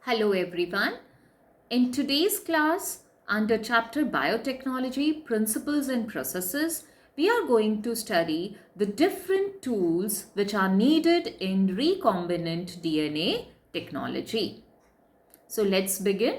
Hello everyone. In today's class, under chapter Biotechnology, Principles and Processes, we are going to study the different tools which are needed in recombinant DNA technology. So let's begin.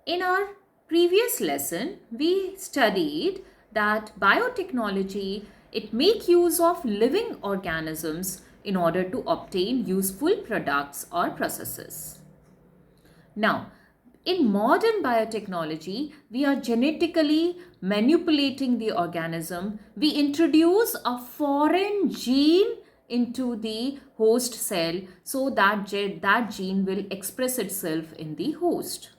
In our previous lesson, we studied that biotechnology, it make use of living organisms in order to obtain useful products or processes. Now, in modern biotechnology, we are genetically manipulating the organism. We introduce a foreign gene into the host cell so that that gene will express itself in the host.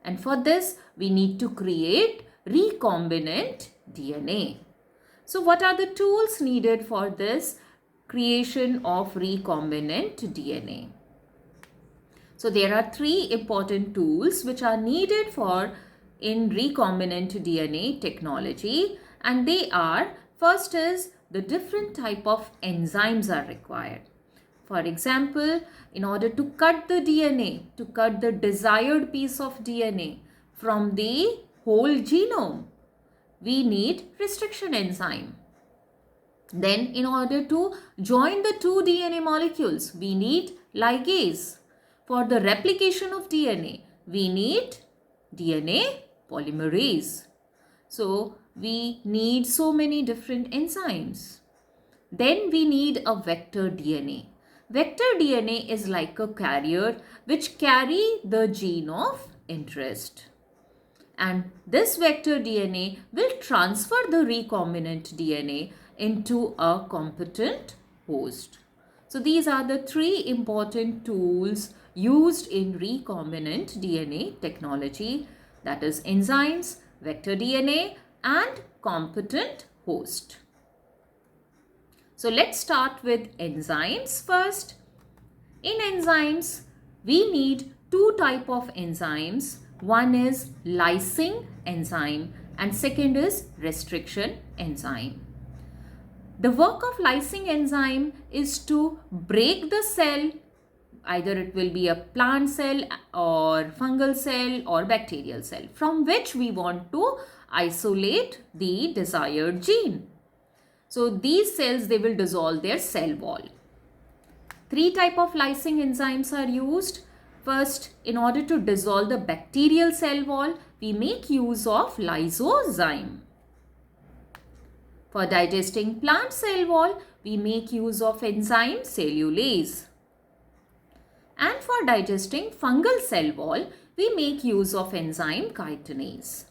And for this, we need to create recombinant DNA. So what are the tools needed for this creation of recombinant DNA? So there are three important tools which are needed for in recombinant DNA technology, and they are, first is the different type of enzymes are required. For example, in order to cut the DNA, to cut the desired piece of DNA from the whole genome, we need restriction enzyme. Then in order to join the two DNA molecules, we need ligase. For the replication of DNA, we need DNA polymerase. So we need so many different enzymes. Then we need a vector DNA. Vector DNA is like a carrier which carry the gene of interest. And this vector DNA will transfer the recombinant DNA into a competent host. So these are the three important tools used in recombinant DNA technology, that is enzymes, vector DNA and competent host. So let's start with enzymes first. In enzymes, we need two type of enzymes. One is lysing enzyme and second is restriction enzyme. The work of lysing enzyme is to break the cell, either it will be a plant cell or fungal cell or bacterial cell, from which we want to isolate the desired gene. So these cells, they will dissolve their cell wall. Three type of lysing enzymes are used. First, in order to dissolve the bacterial cell wall, we make use of lysozyme. For digesting plant cell wall, we make use of enzyme cellulase. And for digesting fungal cell wall, we make use of enzyme chitinase.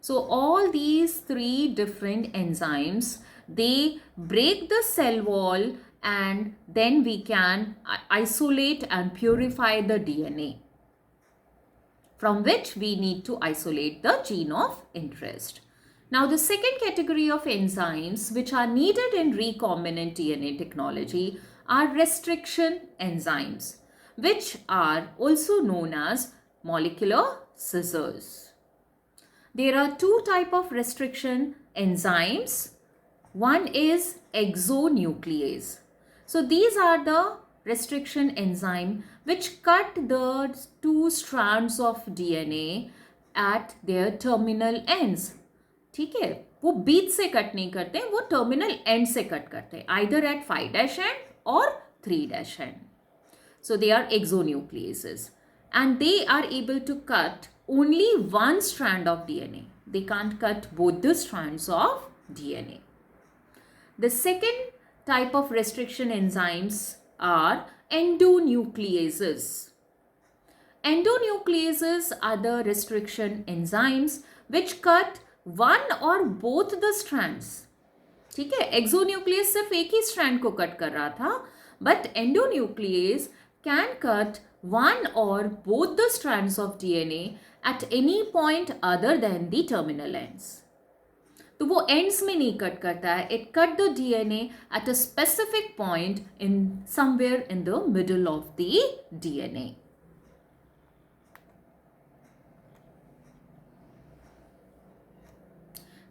So all these three different enzymes, they break the cell wall and then we can isolate and purify the DNA, from which we need to isolate the gene of interest. Now the second category of enzymes which are needed in recombinant DNA technology are restriction enzymes, which are also known as molecular scissors. There are two types of restriction enzymes. One is exonuclease. So these are the restriction enzyme which cut the two strands of DNA at their terminal ends. ठीक है, वो बीच से cut नहीं करते, वो terminal and से cut करते हैं, either at 5' end or 3' end. So they are exonucleases and they are able to cut only one strand of DNA. They can't cut both the strands of DNA. The second type of restriction enzymes are endonucleases. Endonucleases are the restriction enzymes which cut one or both the strands. ठीक है, exonuclease सिर्फ एक ही strand को cut कर रहा था, but endonuclease can cut one or both the strands of DNA at any point other than the terminal ends. तो वो ends में नहीं कट करता है, it cut the DNA at a specific point in somewhere in the middle of the DNA.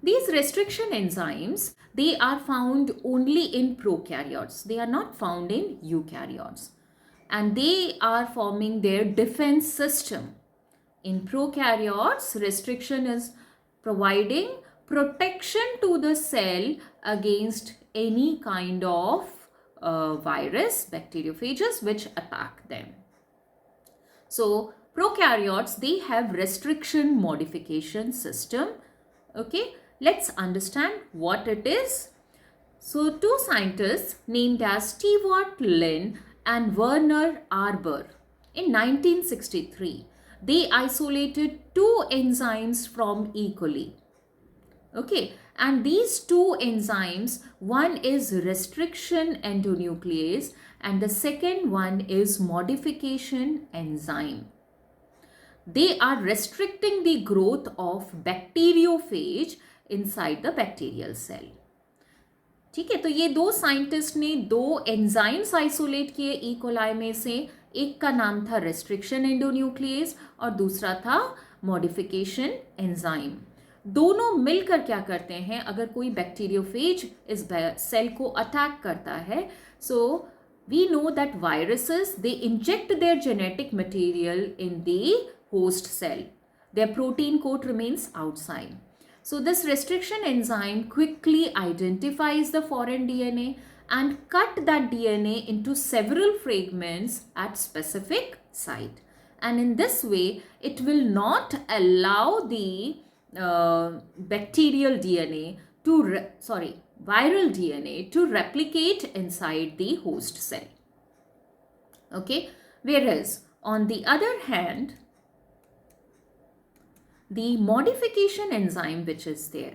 These restriction enzymes, they are found only in prokaryotes. They are not found in eukaryotes. and they are forming their defense system. In prokaryotes, restriction is providing protection to the cell against any kind of virus, bacteriophages, which attack them. So prokaryotes, they have restriction modification system. Okay, let's understand what it is. So two scientists named as Stewart Lynn and Werner Arber in 1963, they isolated two enzymes from E. coli. Okay, and these two enzymes, one is restriction endonuclease and the second one is modification enzyme. They are restricting the growth of bacteriophage inside the bacterial cell. ठीक है, तो ये दो scientist ने दो enzymes isolate किए E coli में से. एक का नाम था रेस्ट्रिक्शन एंडोन्यूक्लियस और दूसरा था मॉडिफिकेशन एंजाइम. दोनों मिलकर क्या करते हैं, अगर कोई बैक्टीरियोफेज इस सेल को अटैक करता है, so we know that viruses they inject their genetic material in the host cell. Their protein coat remains outside. So this restriction enzyme quickly identifies the foreign DNA and cut that DNA into several fragments at specific site. And in this way, it will not allow the bacterial DNA to, viral DNA to replicate inside the host cell. Okay. Whereas on the other hand, the modification enzyme which is there,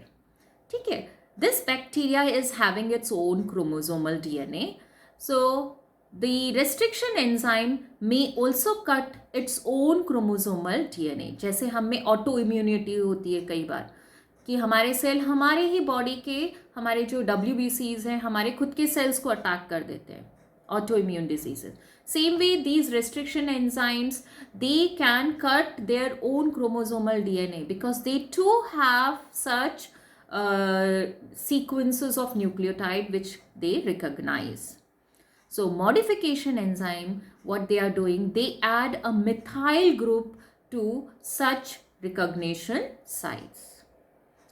ठीक है, this bacteria is having its own chromosomal DNA. So the restriction enzyme may also cut its own chromosomal DNA. जैसे हम में auto immunity होती है कई बार कि हमारे सेल हमारे ही बॉडी के, हमारे जो WBCs हैं, हमारे खुद के सेल्स को अटैक कर देते हैं, autoimmune diseases. Same way, these restriction enzymes, they can cut their own chromosomal DNA because they too have such sequences of nucleotide which they recognize. So modification enzyme, what they are doing, they add a methyl group to such recognition sites.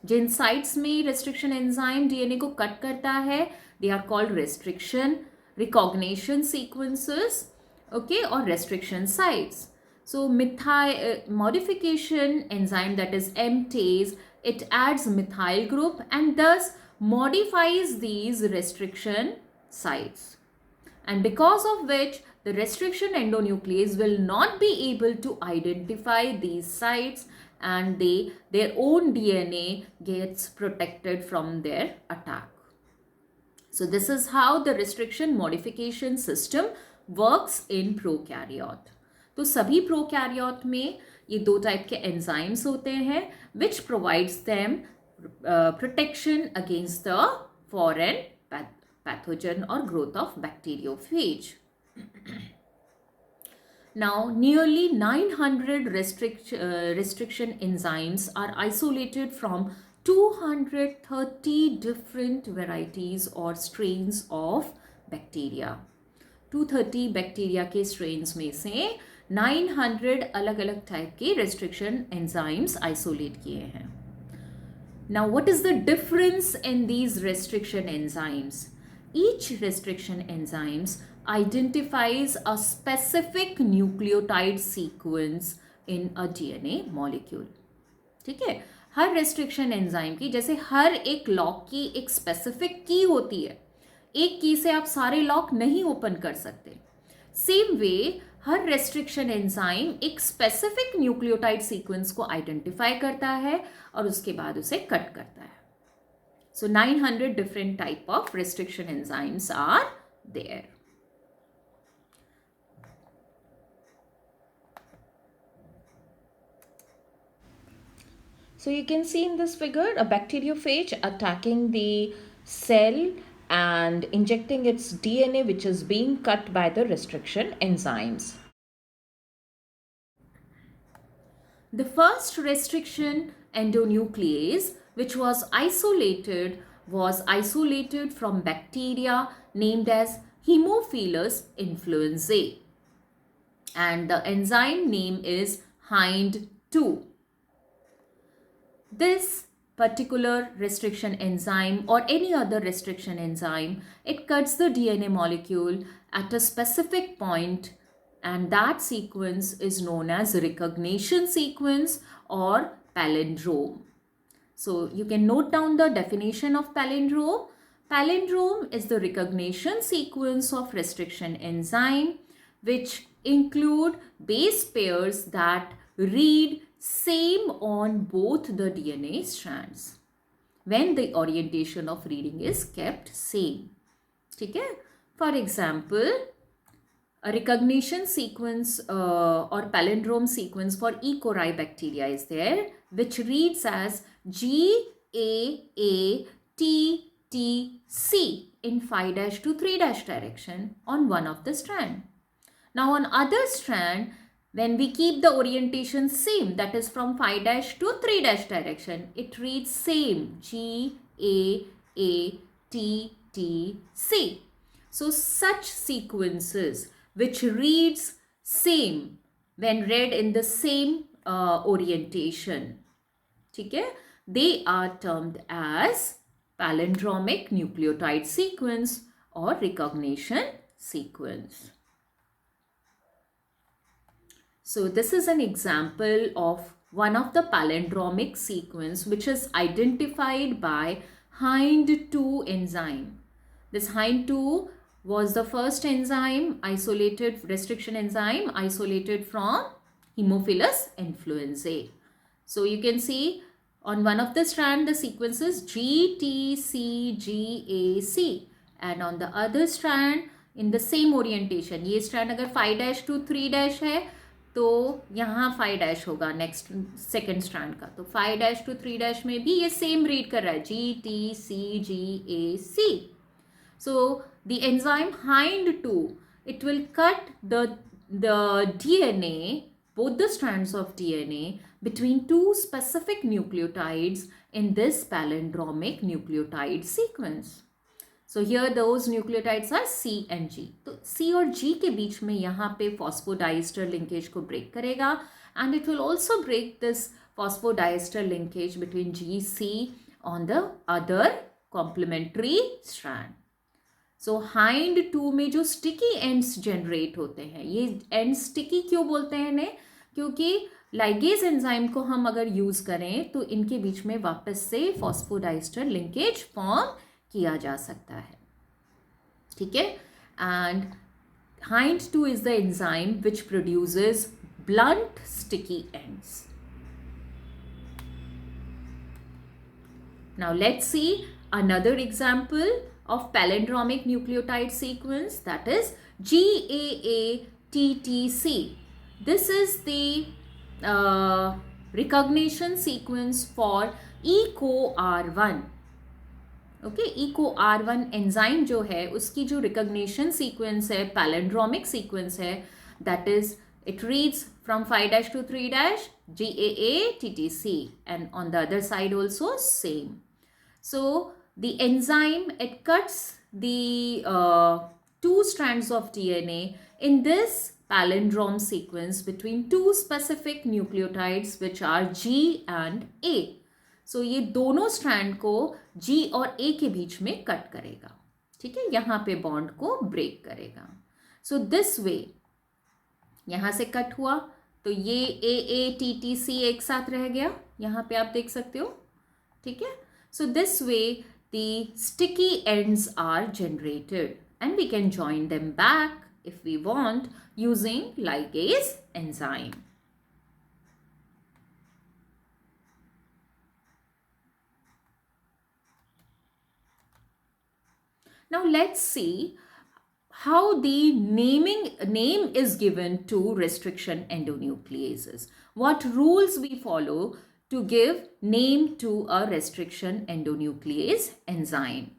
Jin sites में restriction enzyme DNA को cut करता है, they are called restriction recognition sequences, okay, or restriction sites. So modification enzyme, that is MTase, it adds methyl group and thus modifies these restriction sites, and because of which the restriction endonuclease will not be able to identify these sites and their own DNA gets protected from their attack. So this is how the restriction modification system works in prokaryote. तो सभी prokaryote में ये दो type के enzymes होते हैं which provides them protection against the foreign pathogen or growth of bacteriophage. Now nearly 900 restriction enzymes are isolated from 230 different varieties or strains of bacteria. 230 bacteria के strains में से 900 अलग अलग टाइप के restriction enzymes isolate किए हैं. Now what is the difference in these restriction enzymes? Each restriction enzymes identifies a specific nucleotide sequence in a DNA molecule. ठीक है, हर रेस्ट्रिक्शन एंजाइम की, जैसे हर एक लॉक की एक स्पेसिफिक की होती है, एक की से आप सारे लॉक नहीं ओपन कर सकते. सेम वे हर रेस्ट्रिक्शन एंजाइम एक स्पेसिफिक न्यूक्लियोटाइड सीक्वेंस को आइडेंटिफाई करता है और उसके बाद उसे कट करता है. So 900 different type of restriction enzymes are there. So you can see in this figure a bacteriophage attacking the cell and injecting its DNA, which is being cut by the restriction enzymes. The first restriction endonuclease, which was isolated from bacteria named as Haemophilus influenzae. and the enzyme name is HIND2. This particular restriction enzyme or any other restriction enzyme, it cuts the DNA molecule at a specific point, and that sequence is known as recognition sequence or palindrome. So you can note down the definition of palindrome. Palindrome is the recognition sequence of restriction enzyme which include base pairs that read same on both the DNA strands when the orientation of reading is kept same. ठीक है? For example, a recognition sequence or palindrome sequence for E. coli bacteria is there, which reads as GAATTC in 5' to 3' direction on one of the strand. Now on other strand, when we keep the orientation same, that is from 5' to 3' direction, it reads same GAATTC. So such sequences which reads same when read in the same orientation, ठीक है, they are termed as palindromic nucleotide sequence or recognition sequence. So this is an example of one of the palindromic sequence which is identified by HIND2 enzyme. This HIND2 was the first enzyme, isolated restriction enzyme, isolated from Haemophilus influenzae. So you can see on one of the strand the sequence is GTCGAC, and on the other strand in the same orientation, ये strand अगर 5' to 3' है तो यहाँ 5' होगा next second strand का, तो 5' to 3' में भी ये सेम रीड कर रहा है GTCGAC. So the enzyme HIND2, it will cut the DNA, both the strands of DNA between two specific nucleotides in this palindromic nucleotide sequence. So here those nucleotides are C and G. तो C और G के बीच में यहाँ पे phosphodiester linkage को break करेगा, and it will also break this phosphodiester linkage between GC on the other complementary strand. So HIND2 में जो sticky ends generate होते हैं, ये ends sticky क्यों बोलते हैं इन्हें? क्योंकि ligase enzyme को हम अगर use करें तो इनके बीच में वापस से phosphodiester linkage form किया जा सकता है, ठीक है. And HIND2 is the enzyme which produces blunt sticky ends. Now let's see another example of palindromic nucleotide sequence, that is GAATTC. This is the recognition sequence for EcoR1. Okay, EcoR1 enzyme जो है उसकी जो recognition sequence है, palindromic sequence है, that is it reads from 5' to 3' GAATTC, and on the other side also same. So the enzyme, it cuts the two strands of DNA in this palindrome sequence between two specific nucleotides which are G and A. So ये दोनों strand को G और A के बीच में cut करेगा, ठीक है, यहाँ पे बॉन्ड को ब्रेक करेगा. सो दिस वे यहाँ से कट हुआ तो ये AATTC एक साथ रह गया, यहाँ पे आप देख सकते हो, ठीक है. So this way the sticky ends are generated and we can join them back if we want using ligase enzyme. Now let's see how the name is given to restriction endonucleases. What rules we follow to give name to a restriction endonuclease enzyme.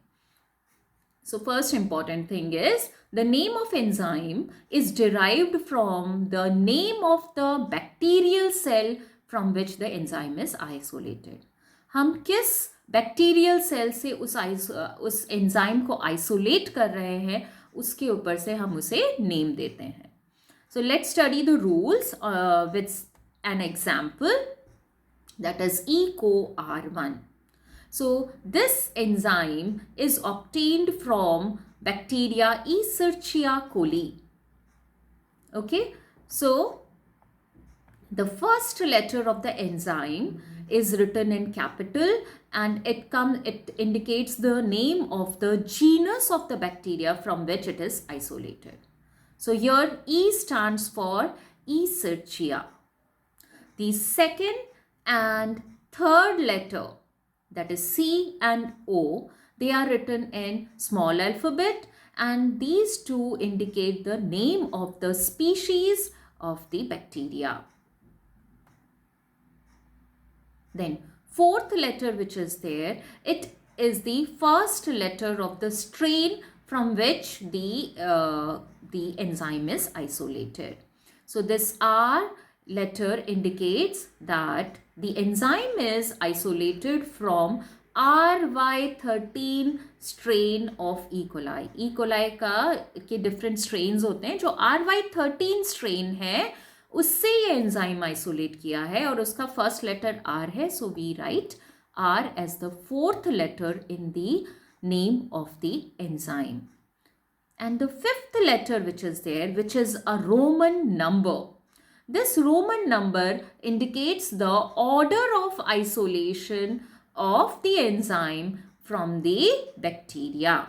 So first important thing is the name of enzyme is derived from the name of the bacterial cell from which the enzyme is isolated. हम किस bacterial cell से उस enzyme को isolate कर रहे हैं उसके ऊपर से हम उसे नेम देते हैं. So let's study the rules with an example, that is EcoR1. So this enzyme is obtained from bacteria Escherichia coli. Okay, so the first letter of the enzyme is written in capital, and it indicates the name of the genus of the bacteria from which it is isolated. So here E stands for Escherichia. The second and third letter, that is C and O, they are written in small alphabet, and these two indicate the name of the species of the bacteria. Then fourth letter which is there, it is the first letter of the strain from which the enzyme is isolated. So this R letter indicates that the enzyme is isolated from RY13 strain of E. coli. E. coli के different strains होते हैं. जो RY13 strain है उससे ये enzyme isolate किया है और उसका फर्स्ट लेटर R है. So we write R as the fourth letter in the name of the enzyme. And the fifth letter which is there, which is a Roman number. This Roman number indicates the order of isolation of the enzyme from the bacteria.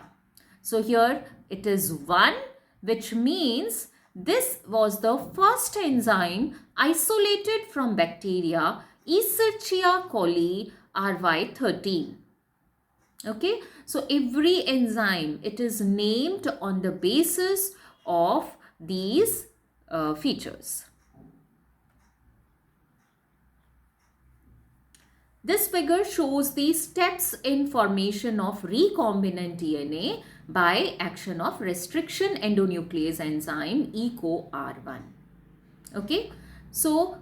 So here it is 1, which means this was the first enzyme isolated from bacteria Escherichia coli RY13. Okay, so every enzyme, it is named on the basis of these features. This figure shows the steps in formation of recombinant DNA by action of restriction endonuclease enzyme EcoR1. Okay, so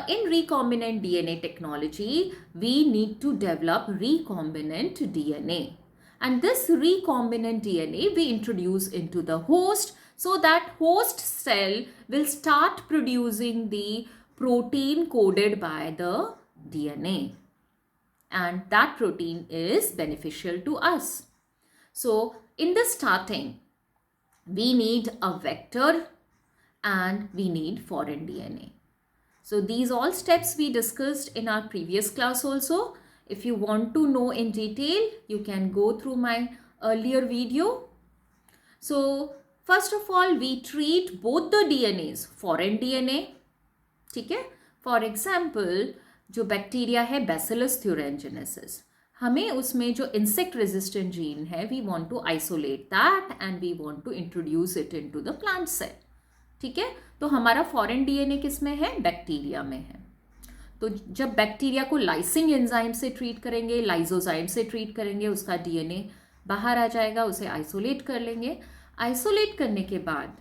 in recombinant DNA technology, we need to develop recombinant DNA. And this recombinant DNA we introduce into the host, so that host cell will start producing the protein coded by the DNA. And that protein is beneficial to us. So in the starting, we need a vector and we need foreign DNA. So these all steps we discussed in our previous class also. If you want to know in detail, you can go through my earlier video. So first of all, we treat both the DNAs, foreign DNA. ठीक है? For example, जो bacteria है Bacillus thuringiensis, हमें उसमें जो insect resistant gene है, we want to isolate that and we want to introduce it into the plant cell. ठीक है, तो हमारा फॉरेन डीएनए किस में है? बैक्टीरिया में है. तो जब बैक्टीरिया को लाइसिंग एंजाइम से ट्रीट करेंगे, लाइजोजाइम से ट्रीट करेंगे, उसका डीएनए बाहर आ जाएगा, उसे आइसोलेट कर लेंगे. आइसोलेट करने के बाद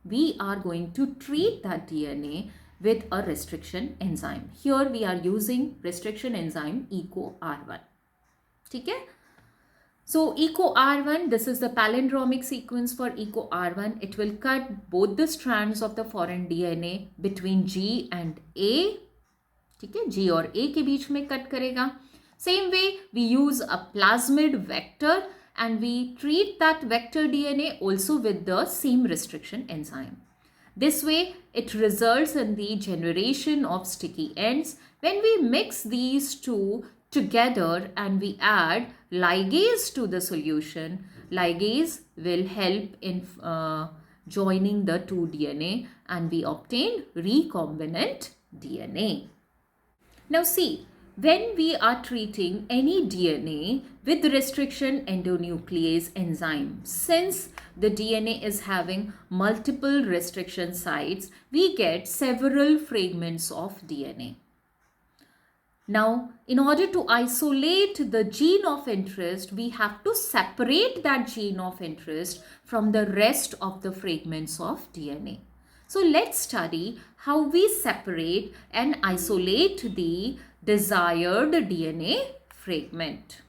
we are going to treat that DNA with a restriction enzyme. Here we are using restriction enzyme EcoR1. ठीक है? So EcoR1, this is the palindromic sequence for EcoR1. It will cut both the strands of the foreign DNA between G and A. ठीक है? G और A के बीच में cut करेगा. Same way we use a plasmid vector and we treat that vector DNA also with the same restriction enzyme. This way, it results in the generation of sticky ends. When we mix these two together and we add ligase to the solution, ligase will help in joining the two DNA and we obtain recombinant DNA. Now see, when we are treating any DNA with restriction endonuclease enzyme, since the DNA is having multiple restriction sites, we get several fragments of DNA. Now, in order to isolate the gene of interest, we have to separate that gene of interest from the rest of the fragments of DNA. So let's study how we separate and isolate the desired DNA fragment.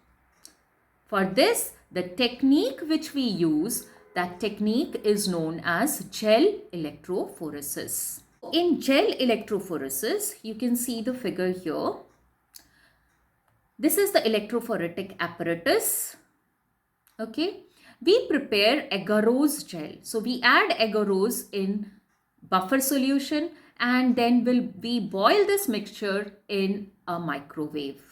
For this, the technique which we use, That technique is known as gel electrophoresis. In gel electrophoresis, you can see the figure here. This is the electrophoretic apparatus. Okay, we prepare agarose gel. So we add agarose in buffer solution and then we boil this mixture in a microwave.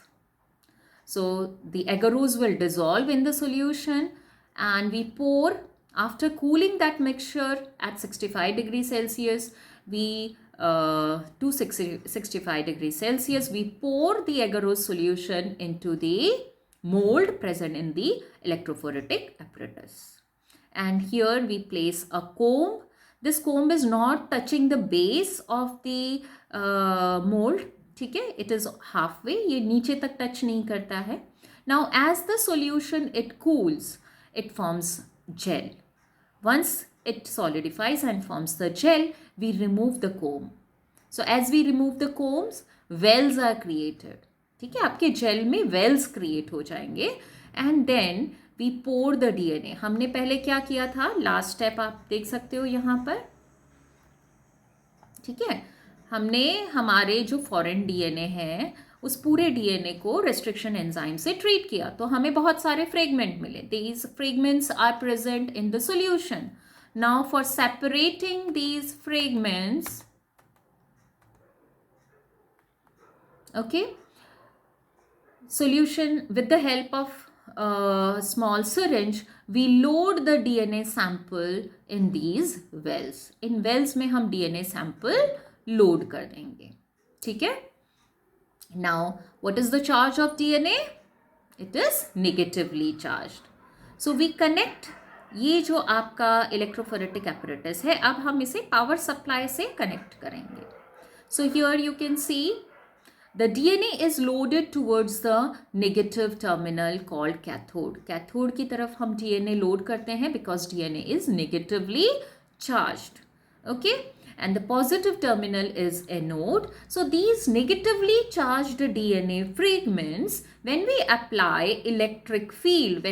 So the agarose will dissolve in the solution and we pour, after cooling that mixture at 65 degrees Celsius, to 65 degrees Celsius, we pour the agarose solution into the mold present in the electrophoretic apparatus. And here we place a comb. This comb is not touching the base of the mold. ठीक है, it is halfway, ये नीचे तक touch नहीं करता है. Now as the solution it cools, it forms gel. Once it solidifies and forms the gel, we remove the comb. So as we remove the combs, wells are created. ठीक है, आपके gel में wells create हो जाएंगे. And then we pour the DNA. हमने पहले क्या किया था, last step आप देख सकते हो यहाँ पर. ठीक है, हमने हमारे जो फॉरेन डीएनए है उस पूरे डीएनए को रेस्ट्रिक्शन एंजाइम से ट्रीट किया, तो हमें बहुत सारे फ्रेगमेंट मिले. These fragments are present in the solution. Now for separating these fragments, okay, solution with the help of a small syringe, we load the DNA sample in these wells. In wells में हम DNA sample load कर देंगे. ठीक है. Now what is the charge of DNA? It is negatively charged. So we connect, ये जो आपका electrophoretic apparatus है, अब हम इसे power supply से connect करेंगे. So here you can see the DNA is loaded towards the negative terminal called cathode. Cathode की तरफ हम DNA load करते हैं because DNA is negatively charged. Okay, and the positive terminal is anode. So these negatively charged DNA fragments, when we apply electric field,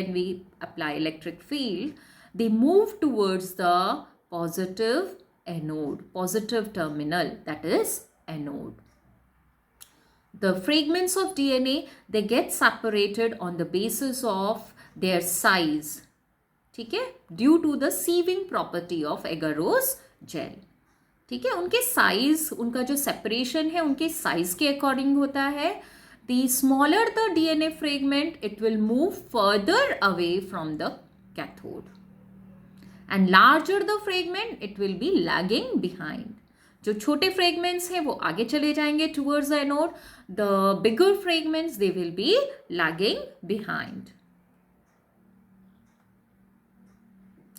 they move towards the positive anode, positive terminal, that is anode. The fragments of DNA, they get separated on the basis of their size. ठीक है, due to the sieving property of agarose gel. ठीक है, उनके size, उनका जो separation है उनके size के अकॉर्डिंग होता है. The smaller the DNA fragment, it will move further away from the cathode, and larger the fragment, it will be lagging behind. जो छोटे फ्रेगमेंट्स हैं वो आगे चले जाएंगे towards the anode. The bigger fragments, they will be lagging behind.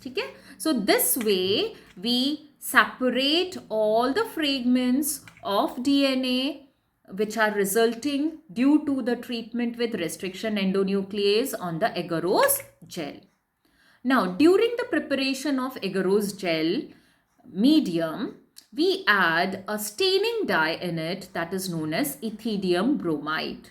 ठीक है, so this way we separate all the fragments of DNA which are resulting due to the treatment with restriction endonuclease on the agarose gel. Now during the preparation of agarose gel medium, we add a staining dye in it that is known as ethidium bromide.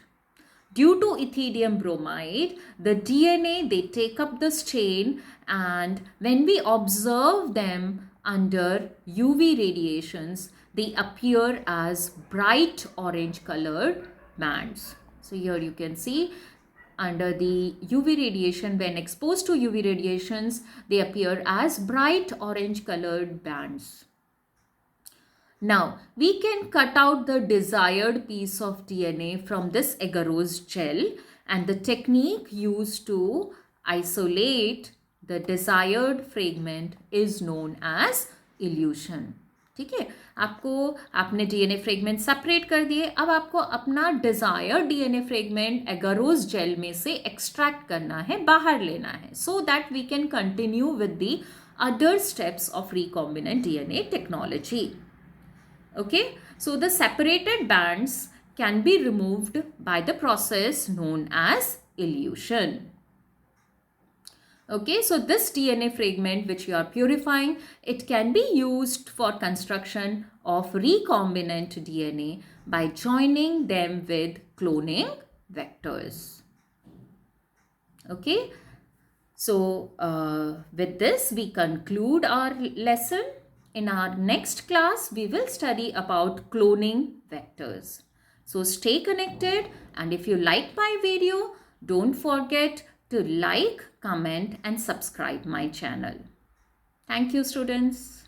Due to ethidium bromide, the DNA, they take up the stain, and when we observe them under UV radiations, they appear as bright orange colored bands. So here you can see under the UV radiation, when exposed to UV radiations, they appear as bright orange colored bands. Now, we can cut out the desired piece of DNA from this agarose gel, and the technique used to isolate the desired fragment is known as elution. ठीक है, आपने DNA fragment separate कर दिए, अब आपको अपना desired DNA fragment agarose gel में से एक्सट्रैक्ट करना है, बाहर लेना है, so that we can continue with the other steps of recombinant DNA technology. Okay, so the separated bands can be removed by the process known as elution. Okay, so this DNA fragment which you are purifying, it can be used for construction of recombinant DNA by joining them with cloning vectors. Okay, So, with this, we conclude our lesson. In our next class, we will study about cloning vectors. So, stay connected, and if you like my video, don't forget to like, comment, and subscribe my channel. Thank you, students.